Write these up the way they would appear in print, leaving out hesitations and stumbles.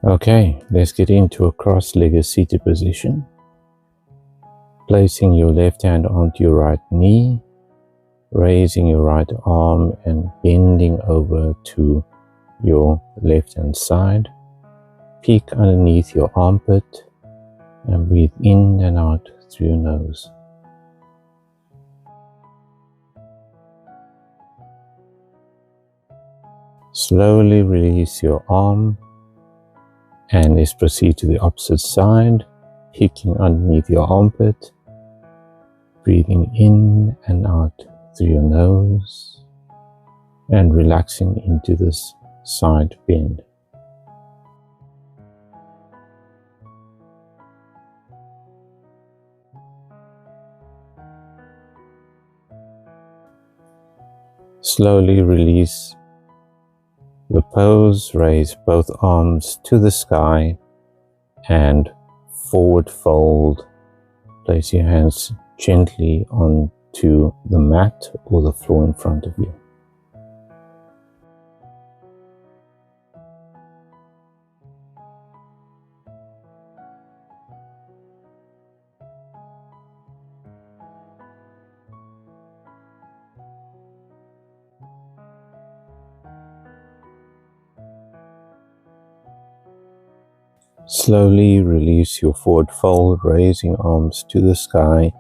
Okay, let's get into a cross-legged seated position. Placing your left hand onto your right knee, raising your right arm and bending over to your left hand side. Peek underneath your armpit and breathe in and out through your nose. Slowly release your arm and let's proceed to the opposite side, peeking underneath your armpit, breathing in and out through your nose and relaxing into this side bend. Slowly release the pose, raise both arms to the sky and forward fold. Place your hands gently onto the mat or the floor in front of you. Slowly release your forward fold, raising arms to the sky.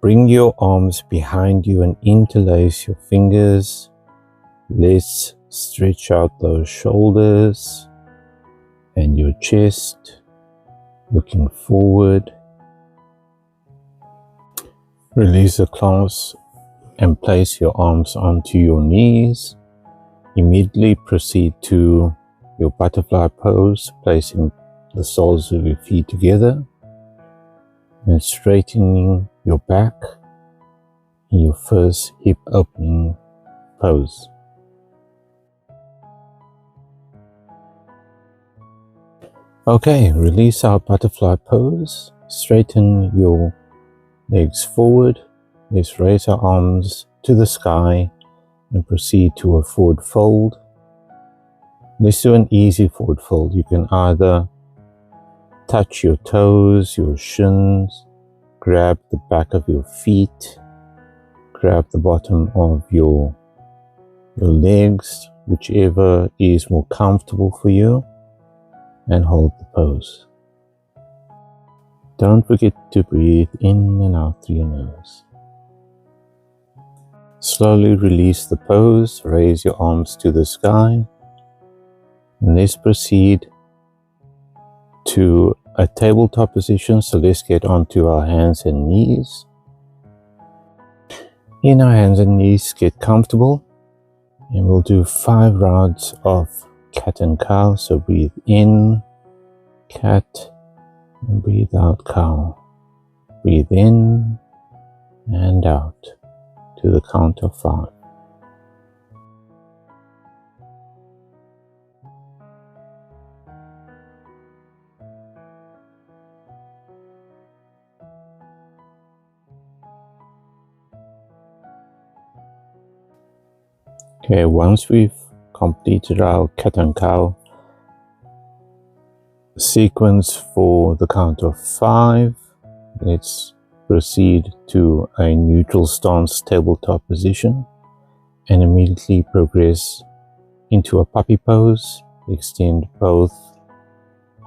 Bring your arms behind you and interlace your fingers. Let's stretch out those shoulders and your chest, looking forward. Release the clasp and place your arms onto your knees. Immediately proceed to your butterfly pose, placing the soles of your feet together and straightening your back in your first hip opening pose. Okay, release our butterfly pose. Straighten your legs forward. Let's raise our arms to the sky and proceed to a forward fold. Let's do an easy forward fold. You can either touch your toes, your shins, grab the back of your feet, grab the bottom of your legs, whichever is more comfortable for you, and hold the pose. Don't forget to breathe in and out through your nose. Slowly release the pose, raise your arms to the sky, and let's proceed to a tabletop position. So let's get onto our hands and knees. In our hands and knees, get comfortable, and we'll do 5 rounds of cat and cow. So breathe in, cat, and breathe out, cow. Breathe in and out to the count of 5. Okay, once we've completed our cat and cow sequence for the count of 5, let's proceed to a neutral stance tabletop position and immediately progress into a puppy pose. Extend both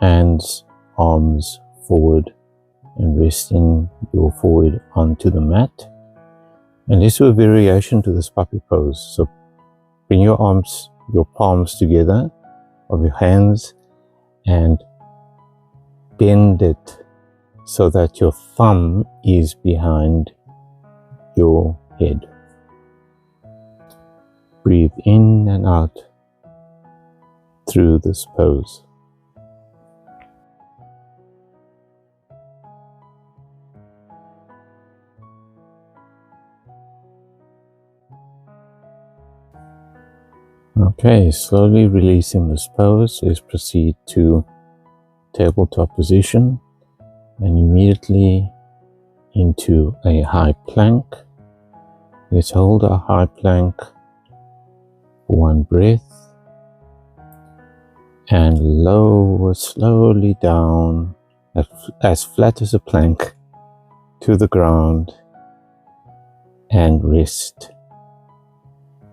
hands, arms forward and resting your forehead onto the mat. And let's do a variation to this puppy pose. So bring your arms, your palms together of your hands and bend it so that your thumb is behind your head. Breathe in and out through this pose. Okay, slowly releasing this pose, let's proceed to tabletop position and immediately into a high plank. Let's hold our high plank for 1 breath and lower slowly down as flat as a plank to the ground, and rest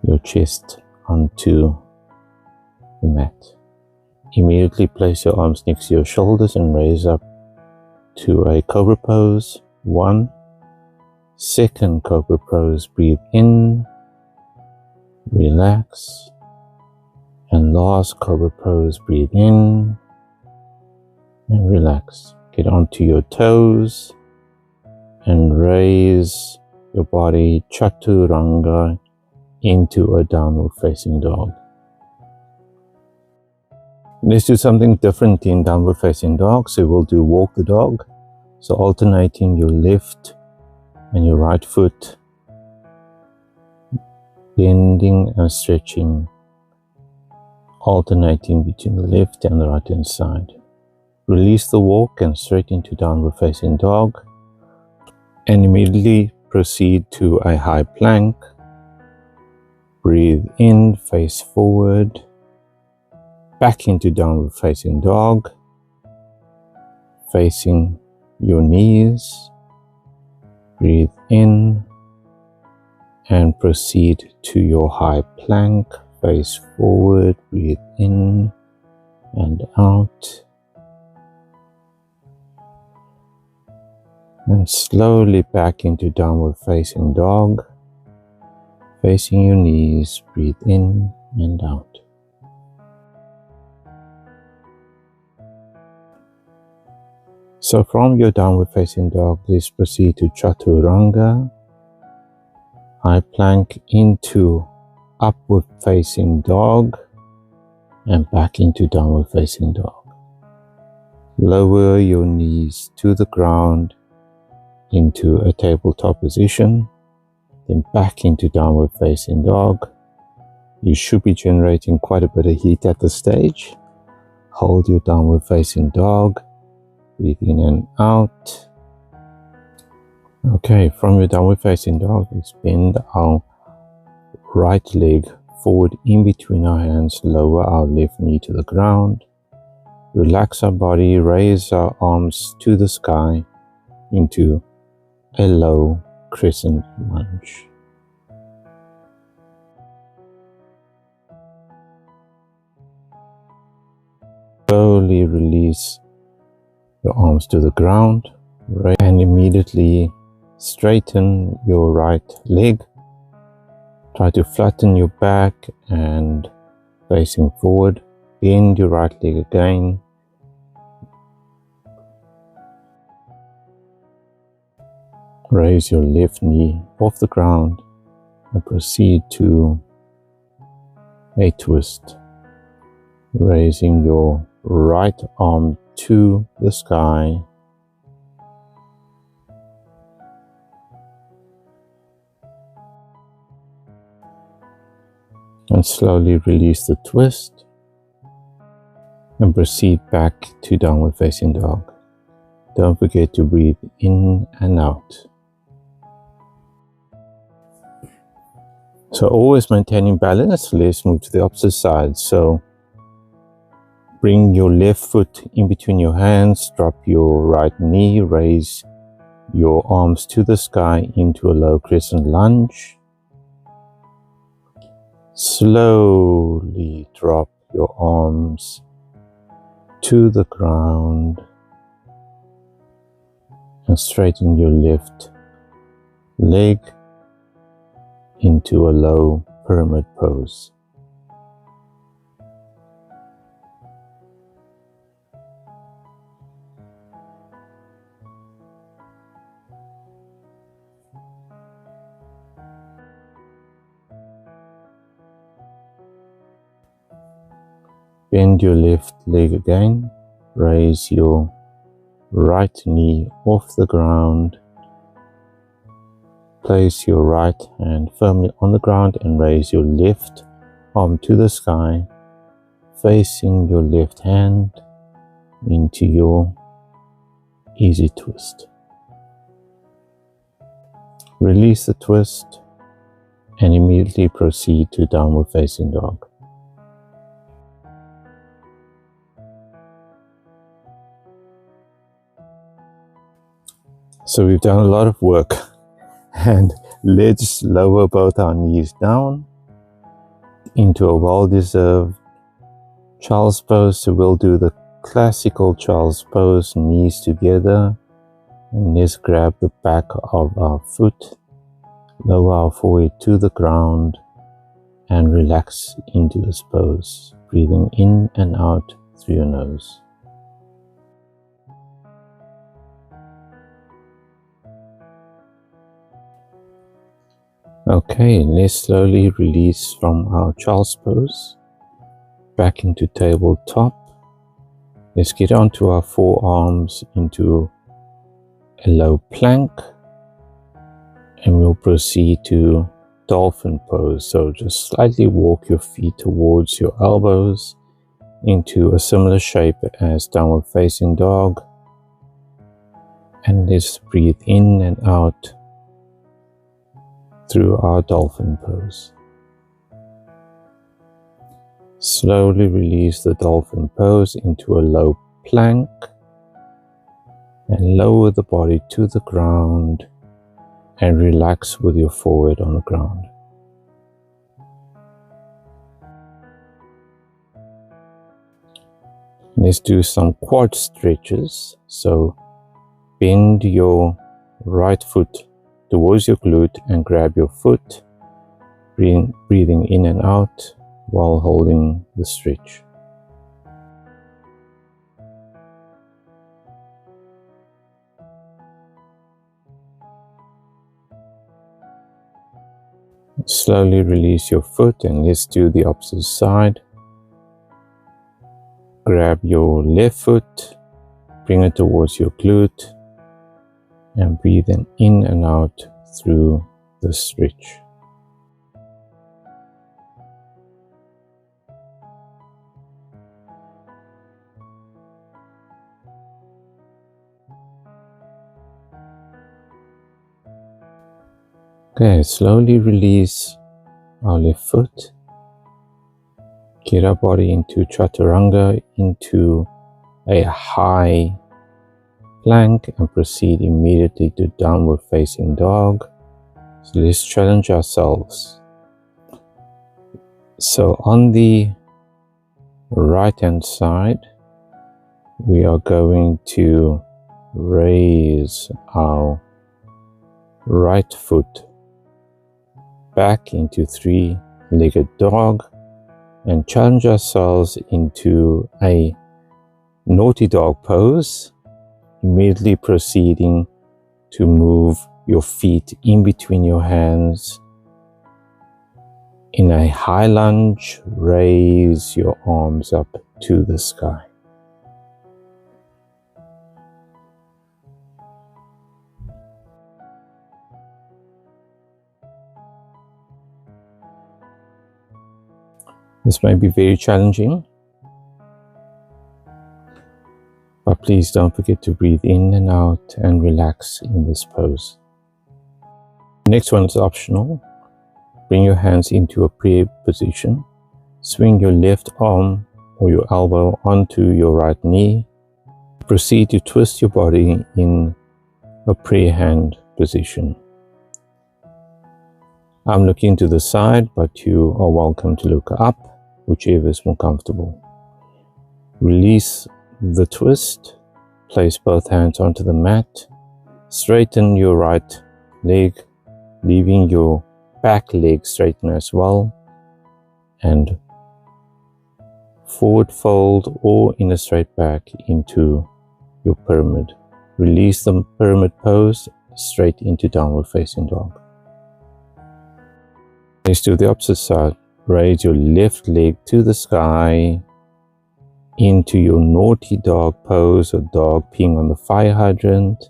your chest onto the mat. Immediately place your arms next to your shoulders and raise up to a cobra pose. 1. Second cobra pose, breathe in, relax, and last cobra pose, breathe in and relax. Get onto your toes and raise your body chaturanga into a downward facing dog. Let's do something different in downward facing dog. So we'll do walk the dog. So alternating your left and your right foot, bending and stretching, alternating between the left and the right hand side. Release the walk and straight into downward facing dog, and immediately proceed to a high plank. Breathe in, face forward, back into downward facing dog, facing your knees. Breathe in and proceed to your high plank, face forward, breathe in and out. And slowly back into downward facing dog, facing your knees, breathe in and out. So from your downward facing dog, please proceed to chaturanga, high plank into upward facing dog, and back into downward facing dog. Lower your knees to the ground into a tabletop position, then back into downward facing dog. You should be generating quite a bit of heat at this stage. Hold your downward facing dog, breathe in and out. Okay, from your downward facing dog, let's bend our right leg forward in between our hands, lower our left knee to the ground. Relax our body, raise our arms to the sky into a low crescent lunge. Slowly release your arms to the ground and immediately straighten your right leg. Try to flatten your back and facing forward. Bend your right leg again. Raise your left knee off the ground and proceed to a twist. Raising your right arm to the sky. And slowly release the twist and proceed back to downward facing dog. Don't forget to breathe in and out. So always maintaining balance. Let's move to the opposite side. So bring your left foot in between your hands, drop your right knee, raise your arms to the sky into a low crescent lunge. Slowly drop your arms to the ground and straighten your left leg into a low pyramid pose. Bend your left leg again, raise your right knee off the ground, place your right hand firmly on the ground and raise your left arm to the sky, facing your left hand into your easy twist. Release the twist and immediately proceed to downward facing dog. So we've done a lot of work, and let's lower both our knees down into a well-deserved child's pose. So we'll do the classical child's pose, knees together, and let's grab the back of our foot, lower our forehead to the ground, and relax into this pose, breathing in and out through your nose. Okay, let's slowly release from our child's pose back into tabletop. Let's get onto our forearms into a low plank, and we'll proceed to dolphin pose. So just slightly walk your feet towards your elbows into a similar shape as downward facing dog, and let's breathe in and out through our dolphin pose. Slowly release the dolphin pose into a low plank and lower the body to the ground and relax with your forehead on the ground. Let's do some quad stretches. So bend your right foot towards your glute and grab your foot, breathing in and out while holding the stretch. Slowly release your foot and let's do the opposite side. Grab your left foot, bring it towards your glute, and breathe in and out through the stretch. Okay, slowly release our left foot. Get our body into chaturanga, into a high plank, and proceed immediately to downward facing dog. So let's challenge ourselves. So on the right hand side, we are going to raise our right foot back into three-legged dog and challenge ourselves into a naughty dog pose, immediately proceeding to move your feet in between your hands. In a high lunge, raise your arms up to the sky. This may be very challenging, but please don't forget to breathe in and out and relax in this pose. The next one is optional. Bring your hands into a prayer position. Swing your left arm or your elbow onto your right knee. Proceed to twist your body in a prayer hand position. I'm looking to the side, but you are welcome to look up, whichever is more comfortable. Release the twist. Place both hands onto the mat. Straighten your right leg, leaving your back leg straighten as well. And forward fold or in a straight back into your pyramid. Release the pyramid pose straight into downward facing dog. Let's do the opposite side. Raise your left leg to the sky into your naughty dog pose or dog peeing on the fire hydrant.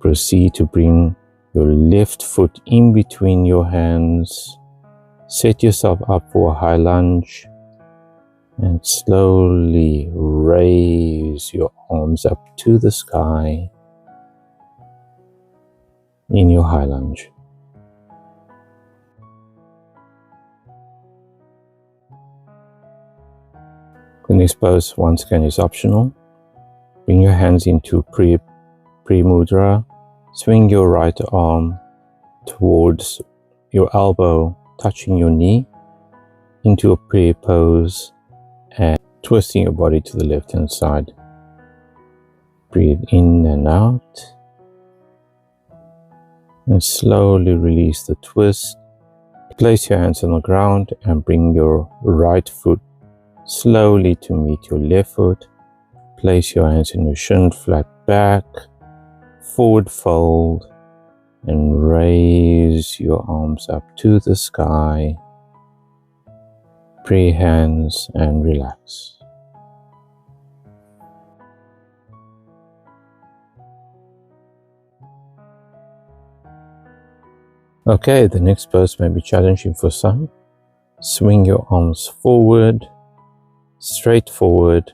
Proceed to bring your left foot in between your hands. Set yourself up for a high lunge and slowly raise your arms up to the sky in your high lunge. The next pose once again is optional. Bring your hands into pre mudra Swing your right arm towards your elbow, touching your knee, into a prayer pose and twisting your body to the left hand side. Breathe in and out, and slowly release the twist. Place your hands on the ground and bring your right foot slowly to meet your left foot. Place your hands in your shin, flat back, forward fold, and raise your arms up to the sky. Prayer hands and relax. Okay, the next pose may be challenging for some. Swing your arms forward, straight forward,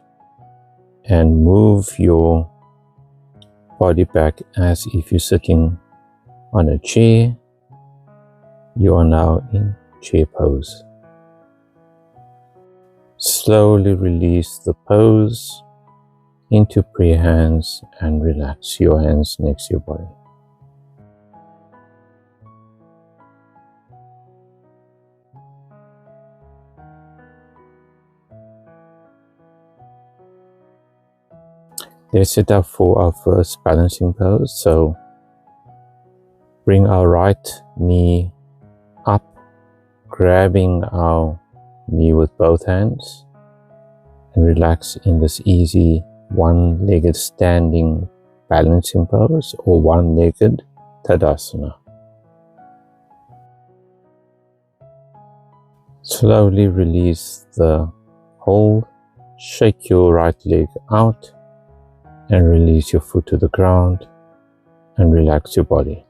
and move your body back as if you're sitting on a chair. You are now in chair pose. Slowly release the pose into prayer hands and relax your hands next to your body. Let's set up for our first balancing pose. So bring our right knee up, grabbing our knee with both hands, and relax in this easy one-legged standing balancing pose or one-legged Tadasana. Slowly release the hold, shake your right leg out, and release your foot to the ground and relax your body.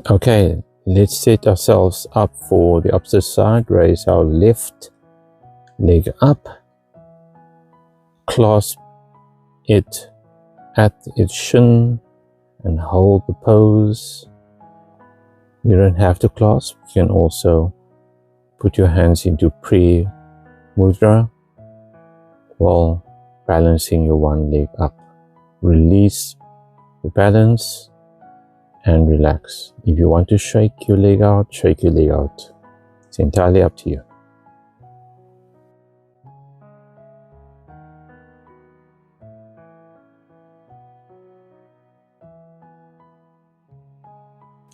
Okay, let's set ourselves up for the opposite side. Raise our left leg up, clasp it at its shin and hold the pose. You don't have to clasp, you can also put your hands into prayer mudra while balancing your one leg up. Release the balance and relax. If you want to shake your leg out, shake your leg out. It's entirely up to you.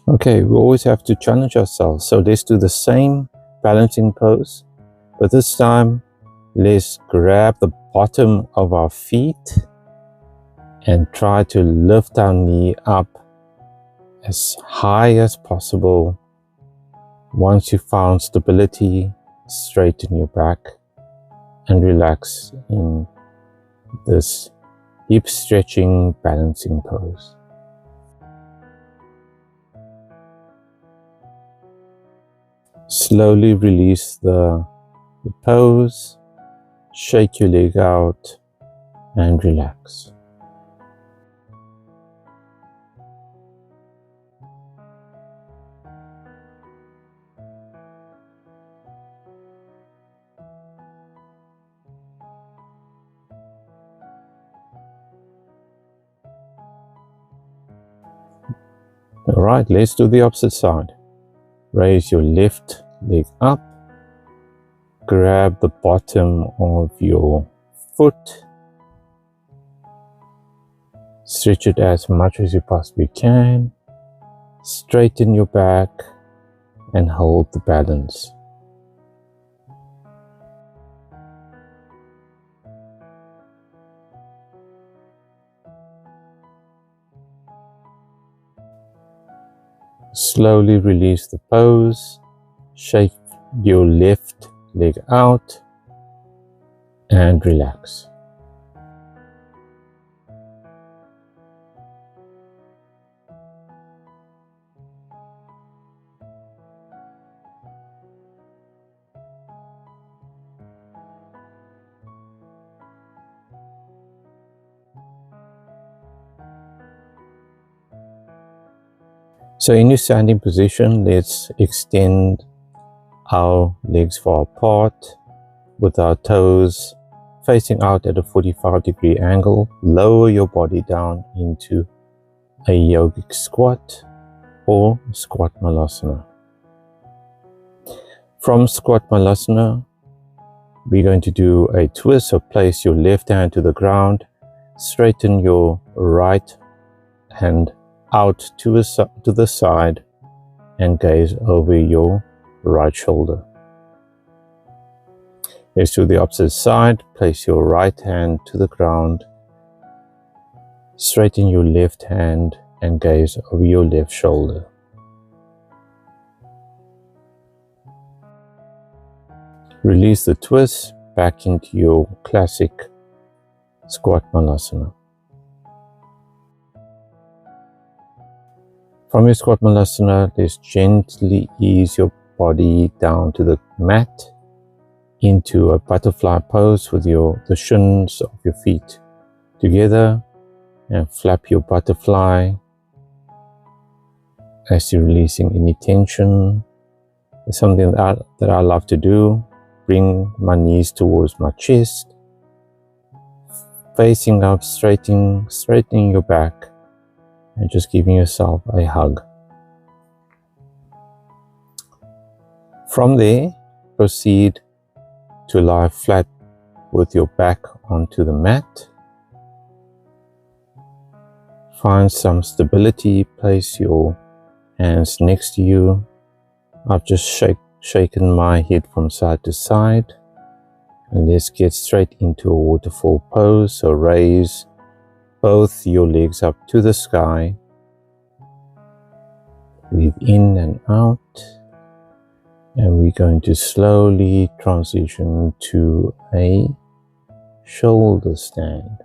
Okay, we always have to challenge ourselves. So let's do the same balancing pose, but this time let's grab the bottom of our feet and try to lift our knee up as high as possible. Once you found stability, straighten your back and relax in this deep stretching balancing pose. Slowly release the pose, shake your leg out and relax. All right, let's do the opposite side. Raise your left leg up, grab the bottom of your foot, stretch it as much as you possibly can, straighten your back and hold the balance. Slowly release the pose, shake your left leg out and relax. So in your standing position, let's extend our legs far apart with our toes facing out at a 45-degree angle. Lower your body down into a yogic squat or squat malasana. From squat malasana, we're going to do a twist. So place your left hand to the ground, straighten your right hand out to the side, and gaze over your right shoulder. Let's do the opposite side. Place your right hand to the ground, straighten your left hand, and gaze over your left shoulder. Release the twist back into your classic squat malasana. From your squat malasana, let's gently ease your body down to the mat into a butterfly pose with the shins of your feet together, and flap your butterfly as you're releasing any tension. It's something that I love to do. Bring my knees towards my chest, facing up, straightening your back, and just giving yourself a hug. From there, proceed to lie flat with your back onto the mat. Find some stability. Place your hands next to you. I've just shaken my head from side to side. And let's get straight into a waterfall pose. So raise both your legs up to the sky. Breathe in and out. And we're going to slowly transition to a shoulder stand.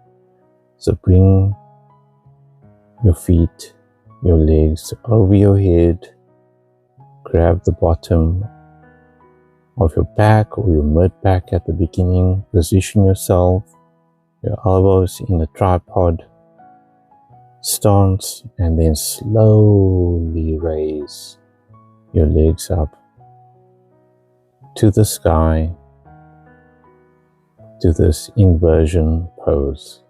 So bring your feet, your legs over your head. Grab the bottom of your back or your mid back at the beginning. Position yourself, your elbows in a tripod stance, and then slowly raise your legs up to the sky, to this inversion pose.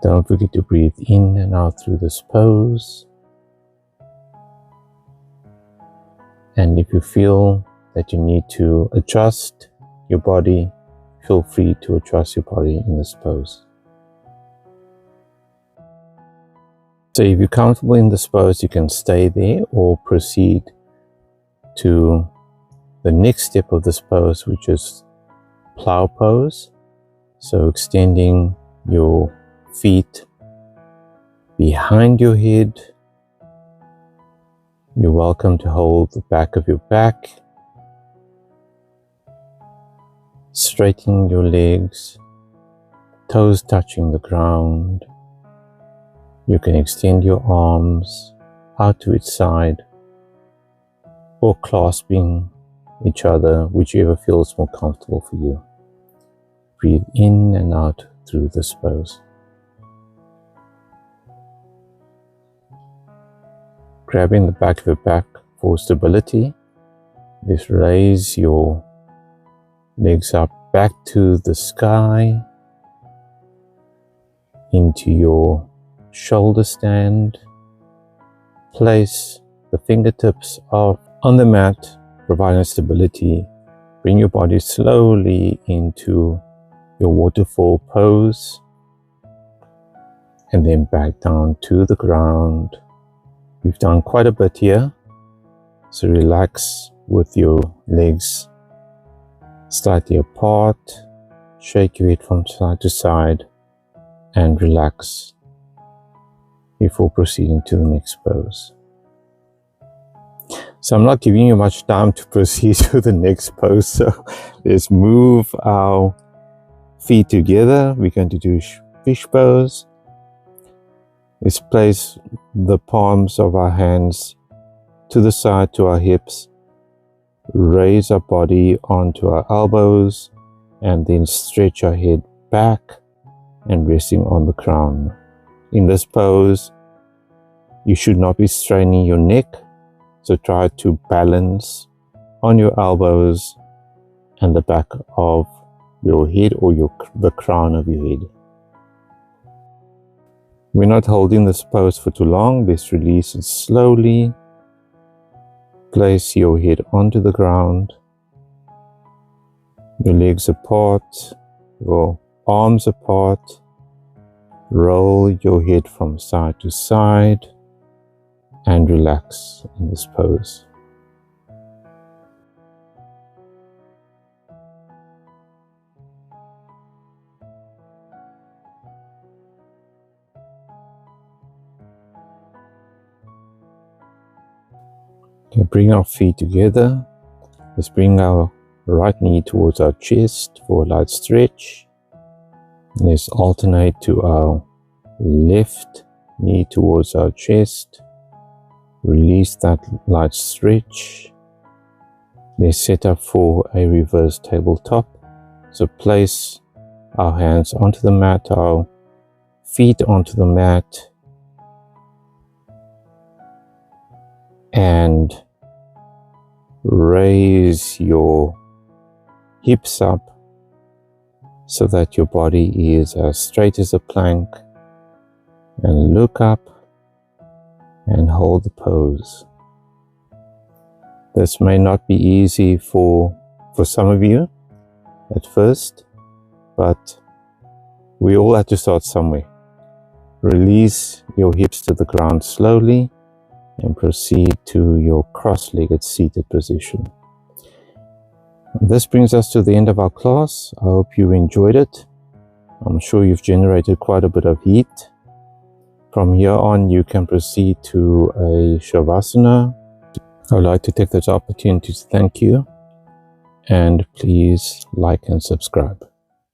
Don't forget to breathe in and out through this pose. And if you feel that you need to adjust your body, feel free to adjust your body in this pose. So if you're comfortable in this pose, you can stay there or proceed to the next step of this pose, which is plow pose. So extending your feet behind your head. You're welcome to hold the back of your back. Straighten your legs, toes touching the ground. You can extend your arms out to each side or clasping each other, whichever feels more comfortable for you. Breathe in and out through this pose. Grabbing the back of your back for stability. Just raise your legs up back to the sky, into your shoulder stand. Place the fingertips on the mat, providing stability. Bring your body slowly into your waterfall pose, and then back down to the ground. We've done quite a bit here, so relax with your legs slightly apart. Shake your head from side to side and relax before proceeding to the next pose. So I'm not giving you much time to proceed to the next pose, so let's move our feet together. We're going to do fish pose. Let's place the palms of our hands to the side to our hips. Raise our body onto our elbows and then stretch our head back and resting on the crown. In this pose, you should not be straining your neck So try to balance on your elbows and the back of your head, or the crown of your head. We're not holding this pose for too long. Let's release it slowly. Place your head onto the ground, your legs apart, your arms apart. Roll your head from side to side and relax in this pose. Okay, bring our feet together. Let's bring our right knee towards our chest for a light stretch. Let's alternate to our left knee towards our chest. Release that light stretch. Let's set up for a reverse tabletop. So place our hands onto the mat, our feet onto the mat, and raise your hips up so that your body is as straight as a plank, and look up and hold the pose. This may not be easy for some of you at first, but we all have to start somewhere. Release your hips to the ground slowly and proceed to your cross-legged seated position. This brings us to the end of our class. I hope you enjoyed it. I'm sure you've generated quite a bit of heat. From here on, you can proceed to a Shavasana. I would like to take this opportunity to thank you, and please like and subscribe.